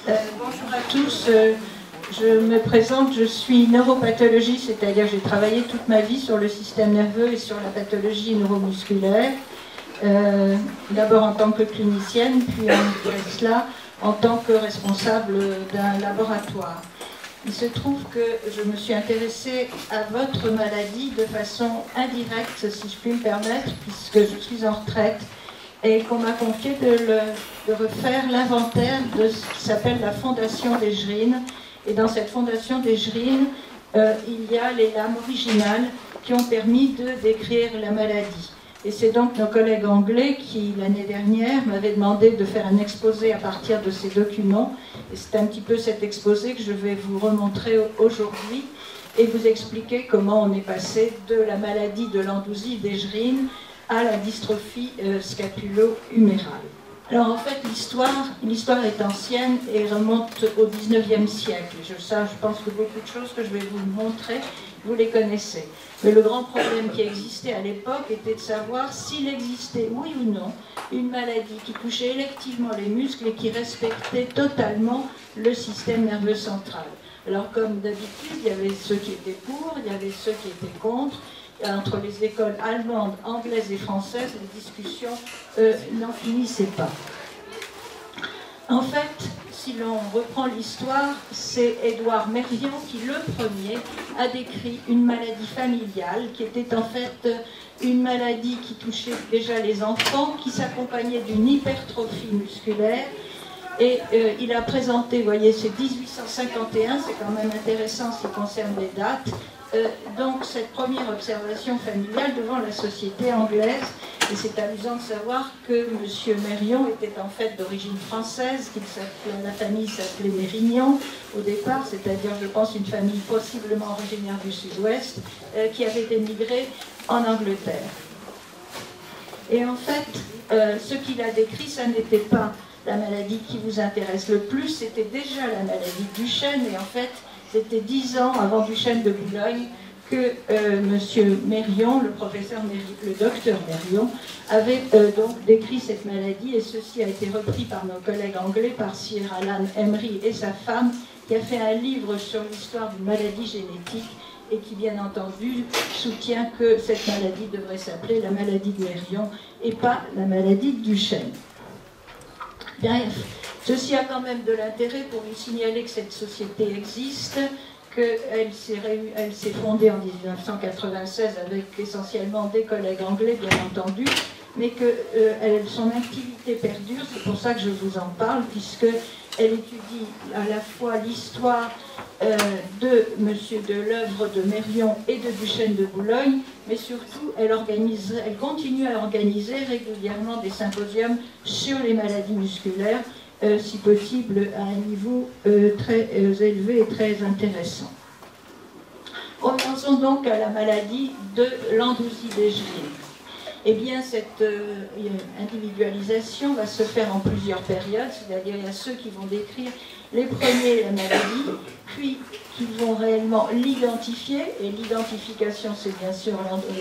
Bonjour à tous, je me présente, je suis neuropathologiste, c'est-à-dire j'ai travaillé toute ma vie sur le système nerveux et sur la pathologie neuromusculaire, d'abord en tant que clinicienne, puis après cela en tant que responsable d'un laboratoire. Il se trouve que je me suis intéressée à votre maladie de façon indirecte, si je puis me permettre, puisque je suis en retraite, et qu'on m'a confié de refaire l'inventaire de ce qui s'appelle la Fondation d'Egerine. Et dans cette Fondation d'Egerine, il y a les lames originales qui ont permis de décrire la maladie. Et c'est donc nos collègues anglais qui, l'année dernière, m'avaient demandé de faire un exposé à partir de ces documents. Et c'est un petit peu cet exposé que je vais vous remontrer aujourd'hui et vous expliquer comment on est passé de la maladie de l'endousie d'Egerine à la dystrophie scapulo-humérale. Alors en fait, l'histoire est ancienne et remonte au 19e siècle. Je pense que beaucoup de choses que je vais vous montrer, vous les connaissez. Mais le grand problème qui existait à l'époque était de savoir s'il existait, oui ou non, une maladie qui touchait électivement les muscles et qui respectait totalement le système nerveux central. Alors comme d'habitude, il y avait ceux qui étaient pour, il y avait ceux qui étaient contre. Entre les écoles allemandes, anglaises et françaises, les discussions n'en finissaient pas. En fait, si l'on reprend l'histoire, c'est Édouard Merrion qui, le premier, a décrit une maladie familiale qui était en fait une maladie qui touchait déjà les enfants, qui s'accompagnait d'une hypertrophie musculaire. Et il a présenté, vous voyez, c'est 1851, c'est quand même intéressant ce qui concerne les dates, donc cette première observation familiale devant la société anglaise. Et c'est amusant de savoir que M. Merrion était en fait d'origine française, la famille s'appelait Mérignon au départ, c'est-à-dire je pense une famille possiblement originaire du sud-ouest, qui avait émigré en Angleterre. Et en fait, ce qu'il a décrit, ça n'était pas la maladie qui vous intéresse le plus, c'était déjà la maladie de Duchenne, et en fait, c'était 10 ans avant Duchenne de Boulogne que M. Merrion, le docteur Merrion, avait donc décrit cette maladie, et ceci a été repris par nos collègues anglais, par Sir Alan Emery et sa femme, qui a fait un livre sur l'histoire d'une maladie génétique, et qui, bien entendu, soutient que cette maladie devrait s'appeler la maladie de Merrion, et pas la maladie de Duchenne. Bref, ceci a quand même de l'intérêt pour lui signaler que cette société existe, qu'elle s'est fondée en 1996 avec essentiellement des collègues anglais, bien entendu, mais que son activité perdure, c'est pour ça que je vous en parle, puisqu'elle étudie à la fois l'histoire de M. Delœuvre de Merrion et de Duchenne de Boulogne, mais surtout elle continue à organiser régulièrement des symposiums sur les maladies musculaires, si possible à un niveau très élevé et très intéressant. Revenons donc à la maladie de l'endousie d'Egerine. Eh bien, cette individualisation va se faire en plusieurs périodes, c'est-à-dire il y a ceux qui vont décrire les premiers la maladie, puis qui vont réellement l'identifier, et l'identification c'est bien sûr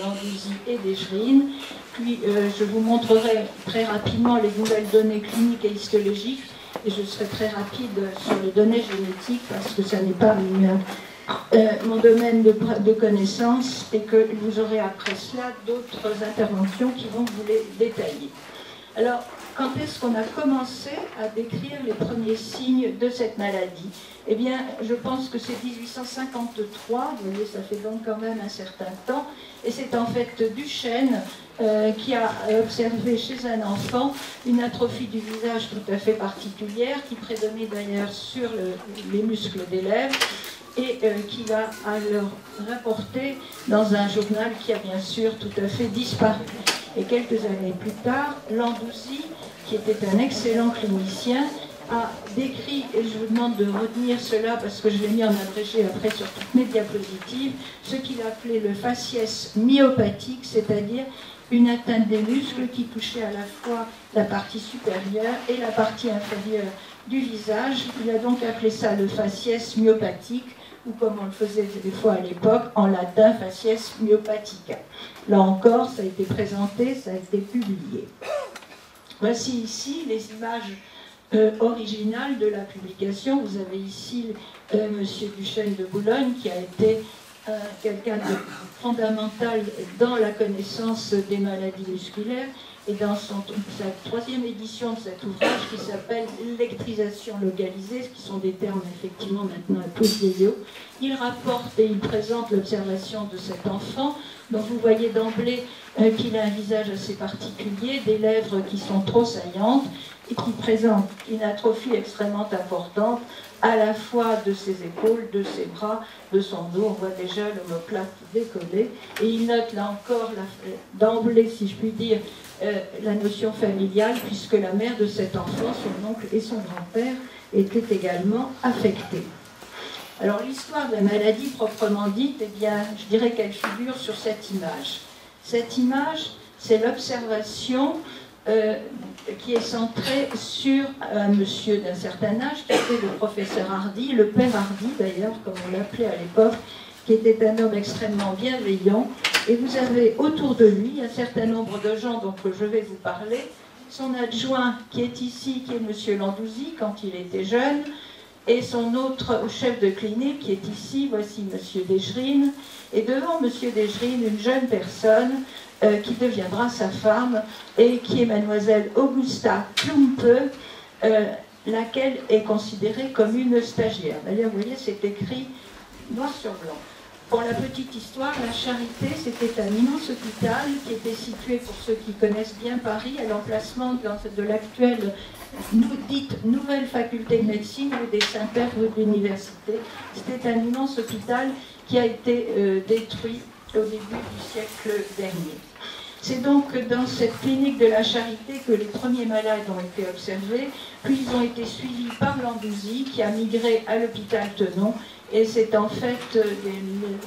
l'endousie et d'Egerine, puis je vous montrerai très rapidement les nouvelles données cliniques et histologiques, et je serai très rapide sur les données génétiques parce que ça n'est pas mon domaine de connaissance, et que vous aurez après cela d'autres interventions qui vont vous les détailler. Alors, quand est-ce qu'on a commencé à décrire les premiers signes de cette maladie? Eh bien, je pense que c'est 1853, vous voyez, ça fait donc quand même un certain temps, et c'est en fait Duchenne qui a observé chez un enfant une atrophie du visage tout à fait particulière, qui prédomine d'ailleurs sur les muscles des lèvres, et qui va alors rapporter dans un journal qui a bien sûr tout à fait disparu. Et quelques années plus tard, Landouzy, qui était un excellent clinicien, a décrit, et je vous demande de retenir cela parce que je l'ai mis en abrégé après sur toutes mes diapositives, ce qu'il appelait le faciès myopathique, c'est-à-dire une atteinte des muscles qui touchait à la fois la partie supérieure et la partie inférieure du visage. Il a donc appelé ça le faciès myopathique, ou comme on le faisait des fois à l'époque, en latin, faciès myopathica. Là encore, ça a été présenté, ça a été publié. Voici ici les images original de la publication. Vous avez ici Monsieur Duchesne de Boulogne, qui a été quelqu'un de fondamental dans la connaissance des maladies musculaires, et dans sa troisième édition de cet ouvrage qui s'appelle L'électrisation localisée, ce qui sont des termes effectivement maintenant un peu vieillots, il rapporte et il présente l'observation de cet enfant, dont vous voyez d'emblée qu'il a un visage assez particulier, des lèvres qui sont trop saillantes et qui présente une atrophie extrêmement importante, à la fois de ses épaules, de ses bras, de son dos. On voit déjà l'omoplate décollée. Et il note là encore, d'emblée, si je puis dire, la notion familiale, puisque la mère de cet enfant, son oncle et son grand-père, étaient également affectés. Alors l'histoire de la maladie proprement dite, eh bien, je dirais qu'elle figure sur cette image. Cette image, c'est l'observation qui est centrée sur un monsieur d'un certain âge, qui était le professeur Hardy, le père Hardy d'ailleurs, comme on l'appelait à l'époque, qui était un homme extrêmement bienveillant. Et vous avez autour de lui un certain nombre de gens dont je vais vous parler. Son adjoint qui est ici, qui est monsieur Landouzy, quand il était jeune, et son autre chef de clinique qui est ici, voici monsieur Desgerines. Et devant monsieur Desgerines, une jeune personne qui deviendra sa femme et qui est mademoiselle Augusta Klumpe, laquelle est considérée comme une stagiaire. D'ailleurs, vous voyez, c'est écrit noir sur blanc. Pour la petite histoire, la Charité, c'était un immense hôpital qui était situé, pour ceux qui connaissent bien Paris, à l'emplacement de l'actuelle dite nouvelle faculté de médecine ou des Saint-Pères rue de l'université. C'était un immense hôpital qui a été détruit au début du siècle dernier. C'est donc dans cette clinique de la Charité que les premiers malades ont été observés, puis ils ont été suivis par Landouzy, qui a migré à l'hôpital Tenon, et c'est en fait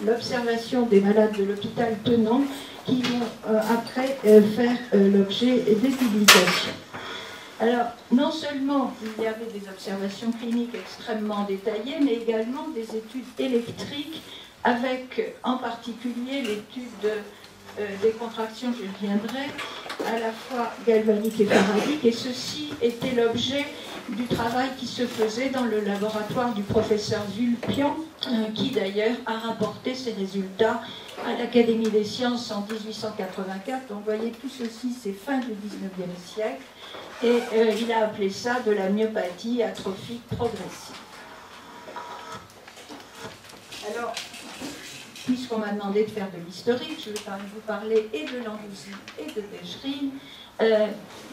l'observation des malades de l'hôpital Tenon qui vont après faire l'objet des publications. Alors, non seulement il y avait des observations cliniques extrêmement détaillées, mais également des études électriques, avec en particulier l'étude des contractions, j'y reviendrai, à la fois galvaniques et faradiques, et ceci était l'objet du travail qui se faisait dans le laboratoire du professeur Vulpian, qui d'ailleurs a rapporté ses résultats à l'Académie des sciences en 1884. Donc vous voyez, tout ceci, c'est fin du 19e siècle, et il a appelé ça de la myopathie atrophique progressive. Alors, puisqu'on m'a demandé de faire de l'historique, je vais vous parler et de Landouzy et de Desgerines.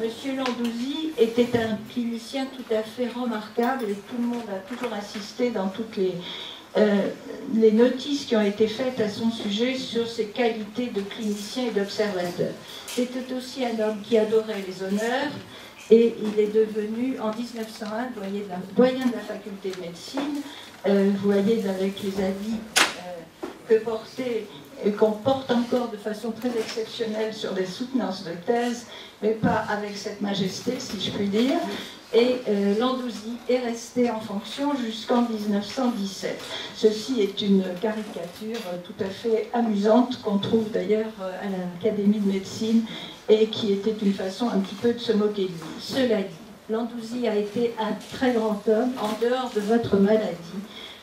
Monsieur Landouzy était un clinicien tout à fait remarquable, et tout le monde a toujours insisté dans toutes les notices qui ont été faites à son sujet sur ses qualités de clinicien et d'observateur. C'était aussi un homme qui adorait les honneurs, et il est devenu en 1901 doyen de la faculté de médecine. Vous voyez avec les habits qu'on porte encore de façon très exceptionnelle sur des soutenances de thèse, mais pas avec cette majesté, si je puis dire. Et Landouzy est resté en fonction jusqu'en 1917. Ceci est une caricature tout à fait amusante qu'on trouve d'ailleurs à l'Académie de médecine et qui était une façon un petit peu de se moquer de lui. Cela dit, Landouzy a été un très grand homme en dehors de votre maladie,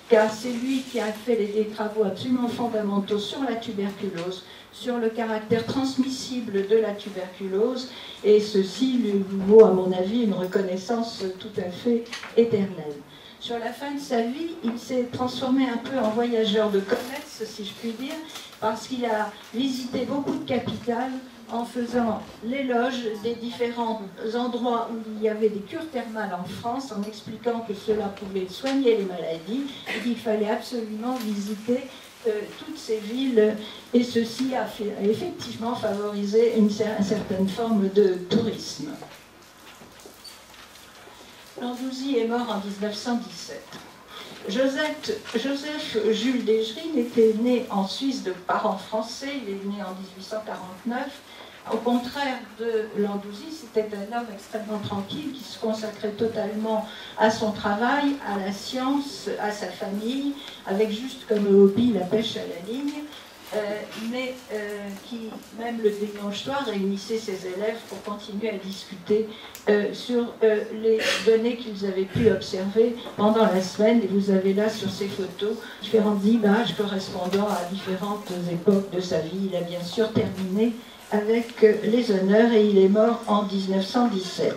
car c'est lui qui a fait des travaux absolument fondamentaux sur la tuberculose, sur le caractère transmissible de la tuberculose, et ceci lui vaut, à mon avis, une reconnaissance tout à fait éternelle. Sur la fin de sa vie, il s'est transformé un peu en voyageur de commerce, si je puis dire, parce qu'il a visité beaucoup de capitales en faisant l'éloge des différents endroits où il y avait des cures thermales en France, en expliquant que cela pouvait soigner les maladies et qu'il fallait absolument visiter toutes ces villes, et ceci a effectivement favorisé une certaine forme de tourisme. Landouzy est mort en 1917. Joseph Jules Desgerines était né en Suisse de parents français, il est né en 1849. Au contraire de Landouzy, c'était un homme extrêmement tranquille qui se consacrait totalement à son travail, à la science, à sa famille, avec juste comme hobby la pêche à la ligne. mais qui, même le dimanche soir, réunissait ses élèves pour continuer à discuter sur les données qu'ils avaient pu observer pendant la semaine. Et vous avez là sur ces photos différentes images correspondant à différentes époques de sa vie. Il a bien sûr terminé avec les honneurs et il est mort en 1917.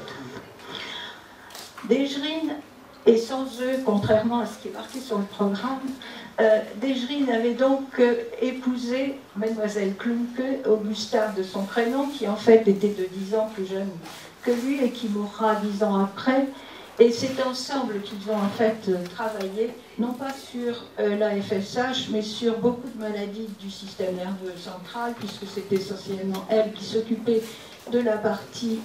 Desjrine, et sans eux, contrairement à ce qui est marqué sur le programme, Desjrine avait donc épousé Mademoiselle Klumpke, Augusta de son prénom, qui en fait était de 10 ans plus jeune que lui et qui mourra 10 ans après. Et c'est ensemble qu'ils ont en fait travaillé, non pas sur la FSH, mais sur beaucoup de maladies du système nerveux central, puisque c'est essentiellement elle qui s'occupait de la partie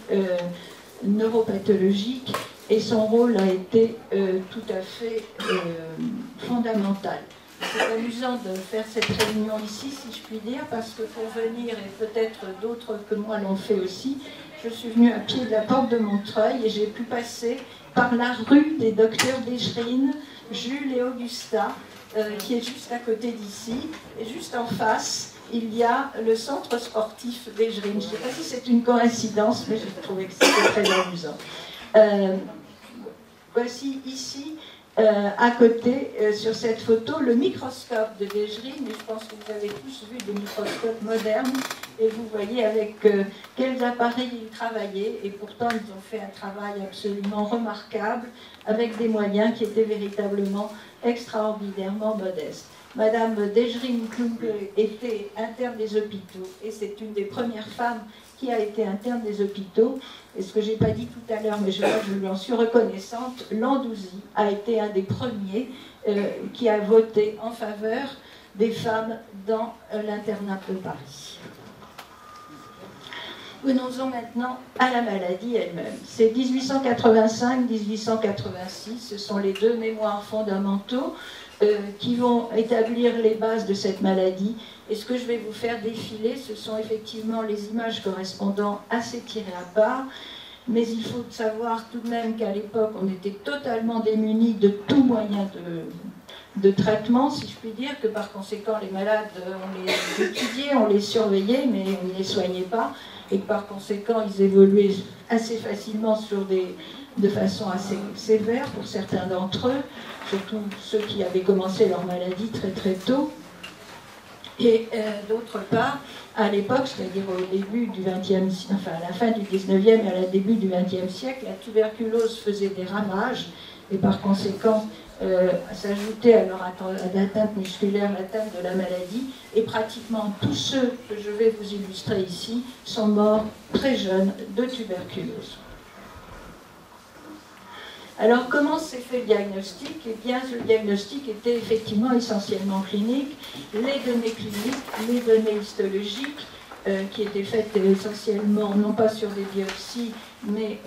neuropathologique, et son rôle a été tout à fait fondamental. C'est amusant de faire cette réunion ici, si je puis dire, parce que pour venir, et peut-être d'autres que moi l'ont fait aussi, je suis venue à pied de la porte de Montreuil et j'ai pu passer par la rue des docteurs Desjrine, Jules et Augusta, qui est juste à côté d'ici, et juste en face, il y a le centre sportif Desjrine. Je ne sais pas si c'est une coïncidence, mais j'ai trouvé que c'était très amusant. Voici ici, à côté, sur cette photo, le microscope de Desjrine, et je pense que vous avez tous vu des microscopes modernes, et vous voyez avec quels appareils ils travaillaient, et pourtant ils ont fait un travail absolument remarquable, avec des moyens qui étaient véritablement extraordinairement modestes. Madame Desjrine Klumpke était interne des hôpitaux, et c'est une des premières femmes qui a été interne des hôpitaux. Et ce que je n'ai pas dit tout à l'heure, mais je lui en suis reconnaissante, Landouzy a été un des premiers qui a voté en faveur des femmes dans l'internat de Paris. Venons-en maintenant à la maladie elle-même. C'est 1885-1886, ce sont les deux mémoires fondamentaux qui vont établir les bases de cette maladie. Et ce que je vais vous faire défiler, ce sont effectivement les images correspondant à ces tirés à part. Mais il faut savoir tout de même qu'à l'époque, on était totalement démunis de tout moyen de traitement, si je puis dire, que par conséquent, les malades, on les étudiait, on les surveillait, mais on ne les soignait pas. Et que par conséquent, ils évoluaient assez facilement de façon assez sévère pour certains d'entre eux, surtout ceux qui avaient commencé leur maladie très très tôt. Et d'autre part, à l'époque, c'est-à-dire au début du XXe, enfin à la fin du XIXe et à la début du XXe siècle, la tuberculose faisait des ravages et par conséquent s'ajoutait à leur atteinte musculaire l'atteinte de la maladie. Et pratiquement tous ceux que je vais vous illustrer ici sont morts très jeunes de tuberculose. Alors, comment s'est fait le diagnostic? Eh bien, le diagnostic était effectivement essentiellement clinique. Les données cliniques, les données histologiques, qui étaient faites essentiellement, non pas sur des biopsies, mais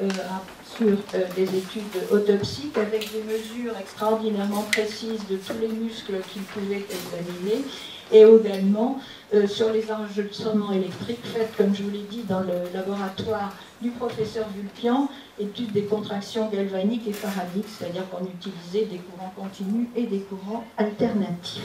sur des études autopsiques, avec des mesures extraordinairement précises de tous les muscles qu'ils pouvaient examiner, et également sur les enregistrements électriques faits, comme je vous l'ai dit, dans le laboratoire du professeur Vulpian, étude des contractions galvaniques et paradiques, c'est-à-dire qu'on utilisait des courants continus et des courants alternatifs.